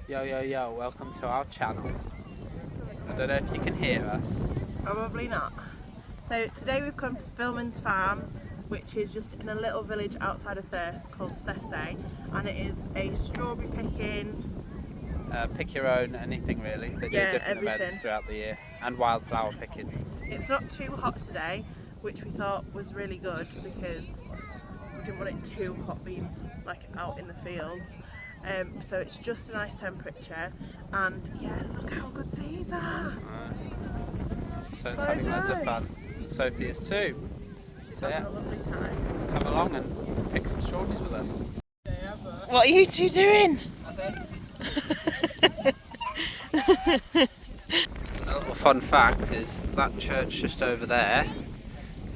Yo, yo, yo, welcome to our channel. I don't know if you can hear us. Probably not. So today we've come to Spillman's Farm, which is just in a little village outside of Thirsk called Sesse, and it is a strawberry picking. Pick your own, anything really. They do different everything. events throughout the year. And wildflower picking. It's not too hot today, which we thought was really good because we didn't want it too hot being like out in the fields. So it's just a nice temperature, and yeah, look how good these are. So it's having loads of fun. And Sophie is too. She's So having a lovely time. come along and pick some strawberries with us. What are you two doing? A little fun fact is that church just over there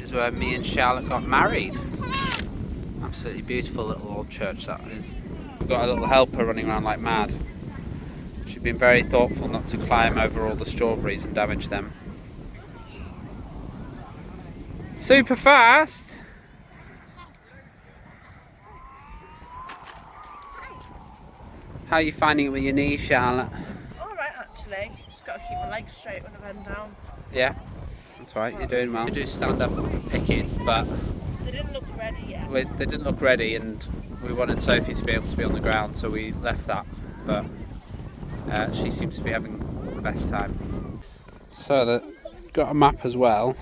is where me and Charlotte got married. Absolutely beautiful little old church that is. We've got a little helper running around like mad. She's been very thoughtful not to climb over all the strawberries and damage them. Super fast! How are you finding it with your knees, Charlotte? Alright actually, just got to keep my legs straight when I bend down. Yeah, that's right, you're doing well. We do stand up picking, but They didn't look ready yet. they didn't look ready and we wanted Sophie to be able to be on the ground, so we left that, but she seems to be having the best time. So they've got a map as well.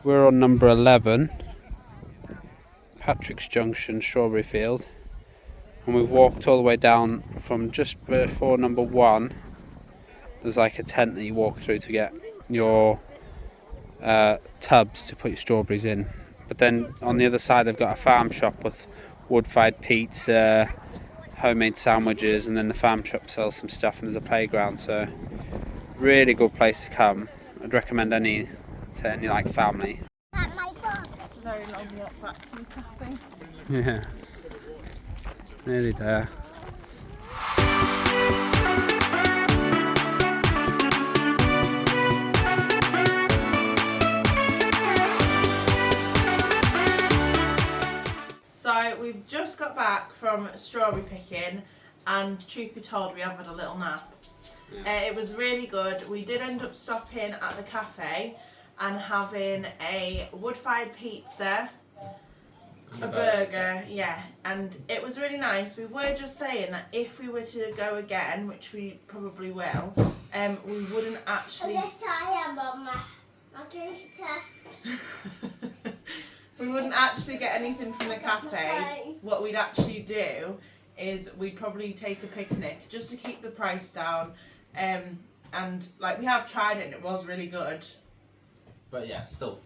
We're on number 11, Patrick's Junction, Strawberry Field, and we've walked all the way down from just before number 1. There's like a tent that you walk through to get your tubs to put your strawberries in. But then on the other side they've got a farm shop with wood-fired pizza, homemade sandwiches, and then the farm shop sells some stuff and there's a playground, so really good place to come. I'd recommend any to any like family. Very long walk back to the cafe. Yeah, nearly there. So we've just got back from strawberry picking, and truth be told we have had a little nap. It was really good. We did end up stopping at the cafe and having a wood-fired pizza, a burger, yeah, and it was really nice. We were just saying that if we were to go again, which we probably will, we wouldn't actually. Yes, I am on my computer. We wouldn't actually get anything from the cafe. What we'd actually do is we'd probably take a picnic just to keep the price down. And like we have tried it and it was really good. But yeah, still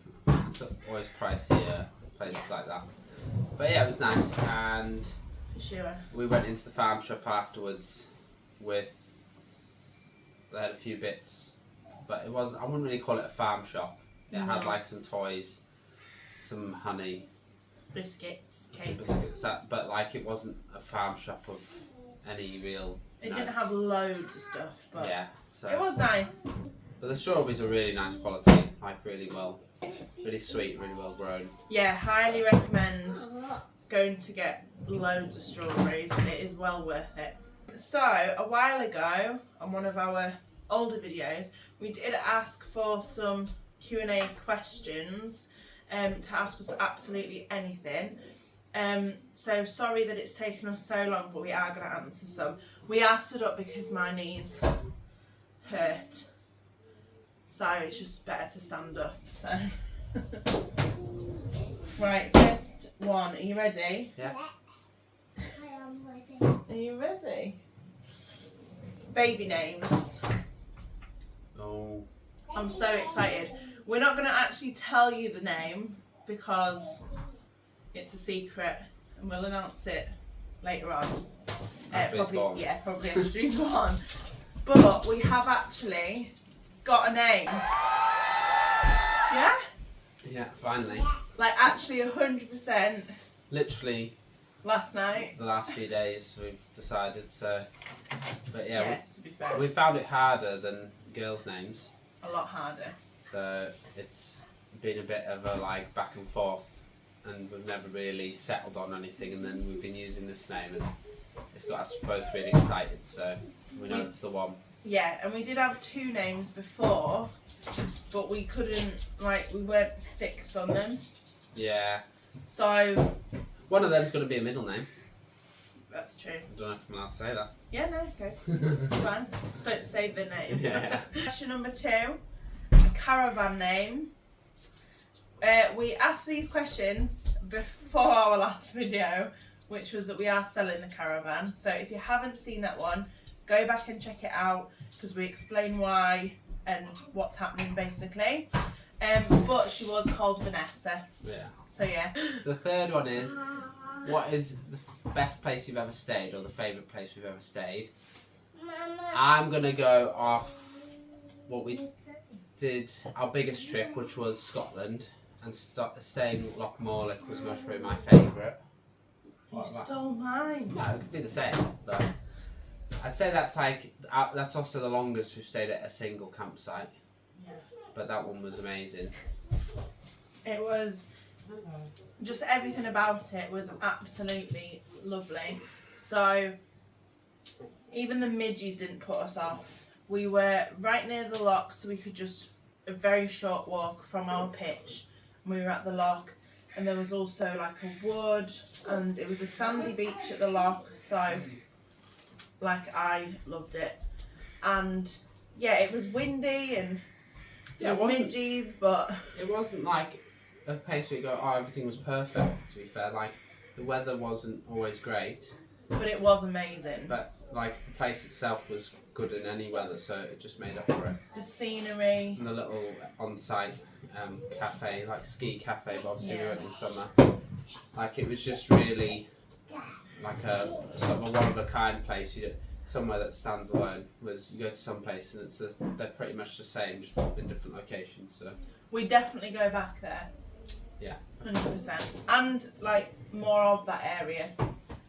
always pricey places like that. But yeah, it was nice, and For sure. we went into the farm shop afterwards with. They had a few bits, but I wouldn't really call it a farm shop. It had like some toys, some honey, Biscuits, some cakes. biscuits, but like it wasn't a farm shop of any real. It didn't have loads of stuff, but Yeah, so. it was nice. But the strawberries are really nice quality, like really sweet, really well grown. Yeah, highly recommend going to get loads of strawberries. It is well worth it. So, a while ago, on one of our older videos, we did ask for some Q&A questions to ask us absolutely anything. So sorry that it's taken us so long, but we are going to answer some. We are stood up because my knees hurt. So it's just better to stand up. So right, first one. Are you ready? Yeah. I am ready. Are you ready? Baby names. Oh. I'm so excited. We're not going to actually tell you the name because it's a secret and we'll announce it later on. After he's born. Yeah, probably after he's born. But we have actually got a name. Yeah? Yeah, finally. Like actually 100% Literally last night. the last few days we've decided, so. But yeah, To be fair. we found it harder than girls' names, A lot harder. so it's been a bit of a like back and forth, and we've never really settled on anything, and then we've been using this name, and it's got us both really excited, so we know it's the one. Yeah, and we did have 2 names before, but we couldn't, we weren't fixed on them. Yeah. So One of them's going to be a middle name. that's true. I don't know if I'm allowed to say that. Yeah, no, okay. It's fine. Just don't say the name. Yeah. Question number 2, a caravan name. We asked these questions before our last video, which was that we are selling the caravan. So if you haven't seen that one, go back and check it out because we explain why and what's happening basically. But she was called Vanessa. Yeah. So yeah. The third one is, what is the best place you've ever stayed, or the favourite place we've ever stayed? I'm going to go off what we did, our biggest trip, which was Scotland, and staying at Loch Morlich was most probably my favourite. You stole mine. No, it could be the same, but I'd say that's that's also the longest we've stayed at a single campsite. Yeah. But that one was amazing. It was just everything about it was absolutely lovely. So even the midges didn't put us off. We were right near the loch, so we could just a very short walk from our pitch. And we were at the loch, and there was also a wood, and it was a sandy beach at the loch. So I loved it, and yeah, it was windy and it was midges, but it wasn't like a place where you go, oh, everything was perfect. To be fair, the weather wasn't always great, but it was amazing. But the place itself was good in any weather, so it just made up for it. The scenery and the little on-site cafe, ski cafe, but obviously we went in summer. It was just really a sort of a one-of-a-kind place. Somewhere that stands alone. Was you go to some place and they're pretty much the same, just in different locations. So we definitely go back there. Yeah. 100%. And more of that area.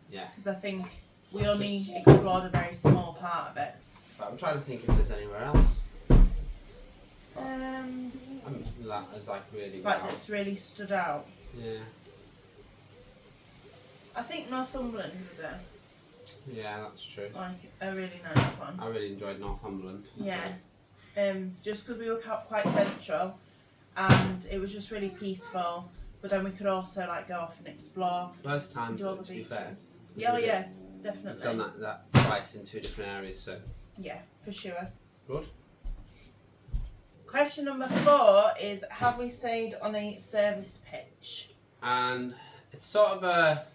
Yeah. Because I think we only explored a very small part of it. But I'm trying to think if there's anywhere else. That is really wow. That's really stood out. Yeah. I think Northumberland was it. Yeah, that's true. A really nice one. I really enjoyed Northumberland. So. Yeah. Just because we were quite central, and it was just really peaceful. But then we could also go off and explore. Both times, do all the to be beaches. fair. Yeah, yeah, definitely. We've done that twice in 2 different areas, so. Yeah, for sure. Good. Question number 4 is: have we stayed on a service pitch? And it's sort of a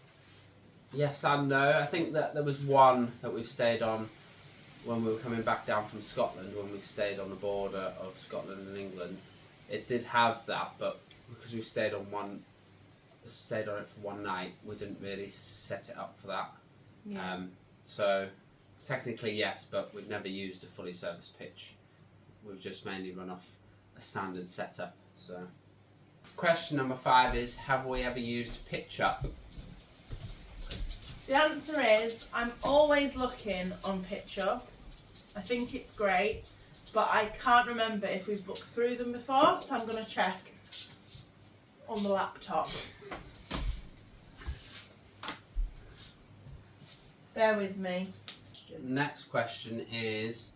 yes and no. I think that there was one that we've stayed on when we were coming back down from Scotland, when we stayed on the border of Scotland and England. It did have that, but because we stayed on it for one night, we didn't really set it up for that. Yeah. So technically yes, but we've never used a fully serviced pitch. We've just mainly run off a standard setup. So question number 5 is: have we ever used pitch up? The answer is I'm always looking on Pitch Up. I think it's great, but I can't remember if we've booked through them before, so I'm going to check on the laptop. Bear with me. Next question is: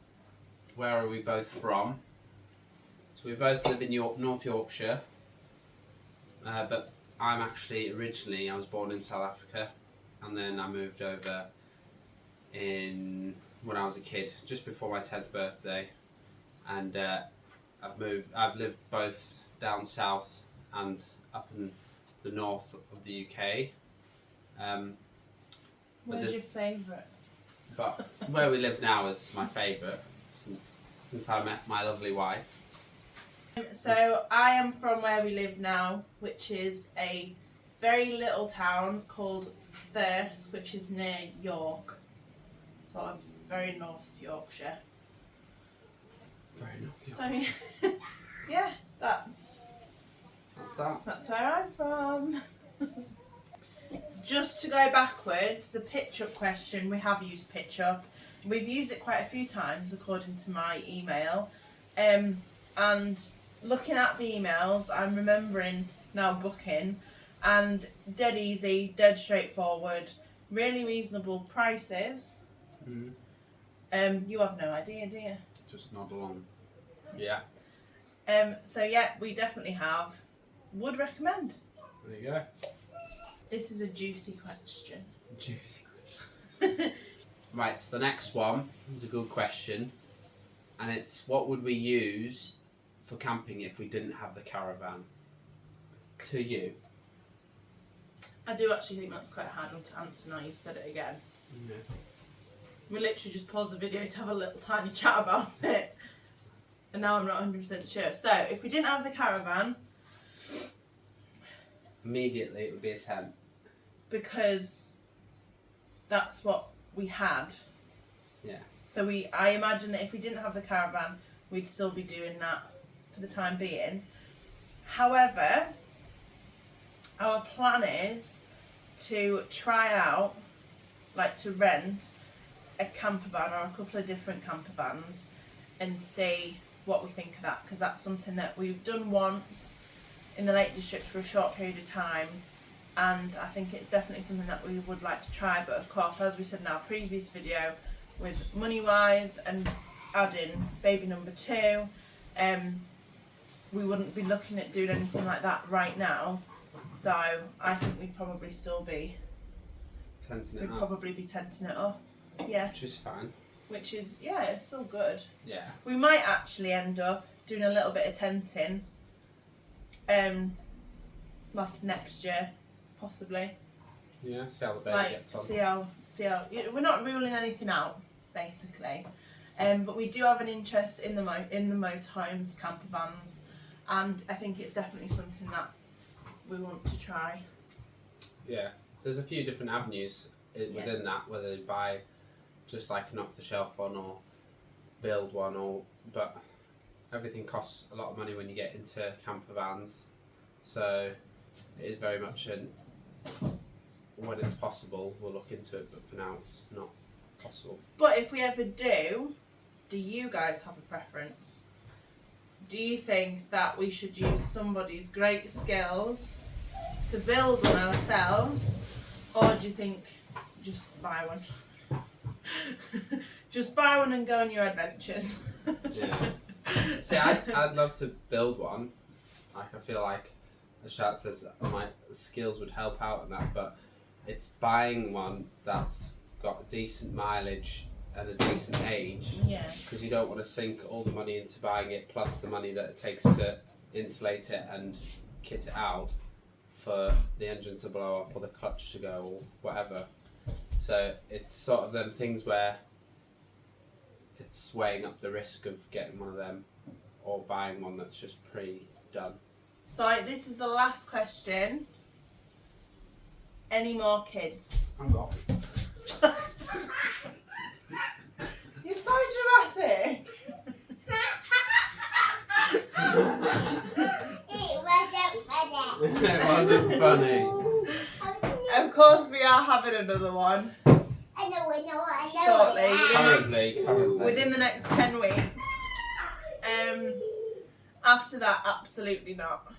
where are we both from? So we both live in North Yorkshire, but I'm actually I was born in South Africa. And then I moved over when I was a kid, just before my 10th birthday. And I've lived both down south and up in the north of the UK. Where's your favourite? But where we live now is my favourite since I met my lovely wife. So I am from where we live now, which is a very little town called Thirsk, which is near York, sort of very North Yorkshire. Very North Yorkshire. So yeah, that's that. That's where I'm from. Just to go backwards, the pitch up question, we have used pitch up. We've used it quite a few times according to my email. And looking at the emails, I'm remembering now booking, and dead easy, dead straightforward. really reasonable prices. You have no idea, do you? Just nod along. Yeah. So yeah, we definitely have. Would recommend. There you go. This is a juicy question. Juicy question. Right, so the next one is a good question, and it's what would we use for camping if we didn't have the caravan? To you. I do actually think that's quite a hard one to answer now you've said it again. Yeah. We literally just paused the video to have a little tiny chat about it. And now I'm not 100% sure. So, if we didn't have the caravan... Immediately it would be a tent. Because that's what we had. Yeah. So I imagine that if we didn't have the caravan, we'd still be doing that for the time being. However, our plan is to try out, like to rent a camper van or a couple of different camper vans and see what we think of that, because that's something that we've done once in the Lake District for a short period of time, and I think it's definitely something that we would like to try. But of course, as we said in our previous video, with money wise and adding baby number 2, we wouldn't be looking at doing anything like that right now. So I think we'd probably still be Tenting it we'd up. probably be tenting it up. Yeah. Which is fine. Which is, yeah, it's still good. Yeah. We might actually end up doing a little bit of tenting, like next year, possibly. Yeah, see how the baby Like, gets on. see how. We're not ruling anything out, basically. But we do have an interest in the motorhomes, camper vans, and I think it's definitely something that we want to try. Yeah, there's a few different avenues within that, whether you buy just like an off-the-shelf one or build one, but everything costs a lot of money when you get into camper vans. So it is very much when it's possible, we'll look into it, but for now it's not possible. But if we ever do you guys have a preference? Do you think that we should use somebody's great skills to build one ourselves, or do you think just buy one? Just buy one and go on your adventures. Yeah. See, I'd love to build one. Like, I feel like, as Shat says, my skills would help out in that, but it's buying one that's got decent mileage and a decent age. Yeah. Because you don't want to sink all the money into buying it, plus the money that it takes to insulate it and kit it out for the engine to blow up or the clutch to go or whatever. So it's sort of them things where it's weighing up the risk of getting one of them or buying one that's just pre-done. So this is the last question. Any more kids? I'm got. You're so dramatic. It wasn't funny. Of course we are having another one. I know. Shortly. Currently. Within the next 10 weeks. After that, absolutely not.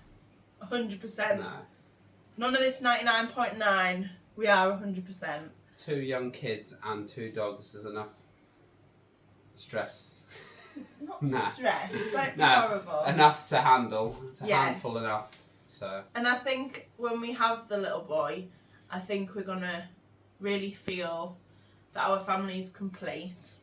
100%. No. None of this 99.9. We are 100%. 2 young kids and 2 dogs is enough stress. Not Nah. stress. Like No, horrible. enough to handle. It's a Yeah. handful enough. So. And I think when we have the little boy, I think we're gonna really feel that our family is complete.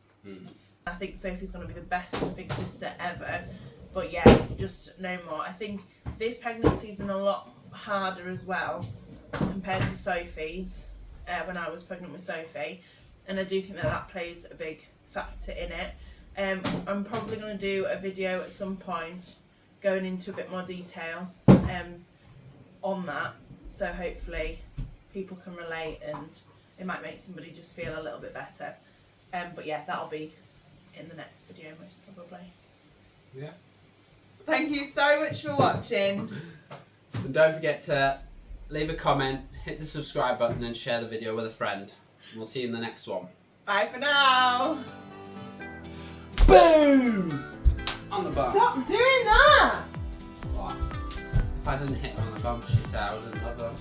I think Sophie's gonna be the best big sister ever. But yeah, just no more. I think this pregnancy's been a lot harder as well compared to Sophie's when I was pregnant with Sophie, and I do think that plays a big factor in it. I'm probably going to do a video at some point going into a bit more detail on that, so hopefully people can relate and it might make somebody just feel a little bit better. But yeah, that'll be in the next video most probably. Yeah. Thank you so much for watching. And don't forget to leave a comment, hit the subscribe button and share the video with a friend. And we'll see you in the next one. Bye for now. Boom! On the bum. Stop doing that. What? If I didn't hit her on the bum, she'd say I was in love.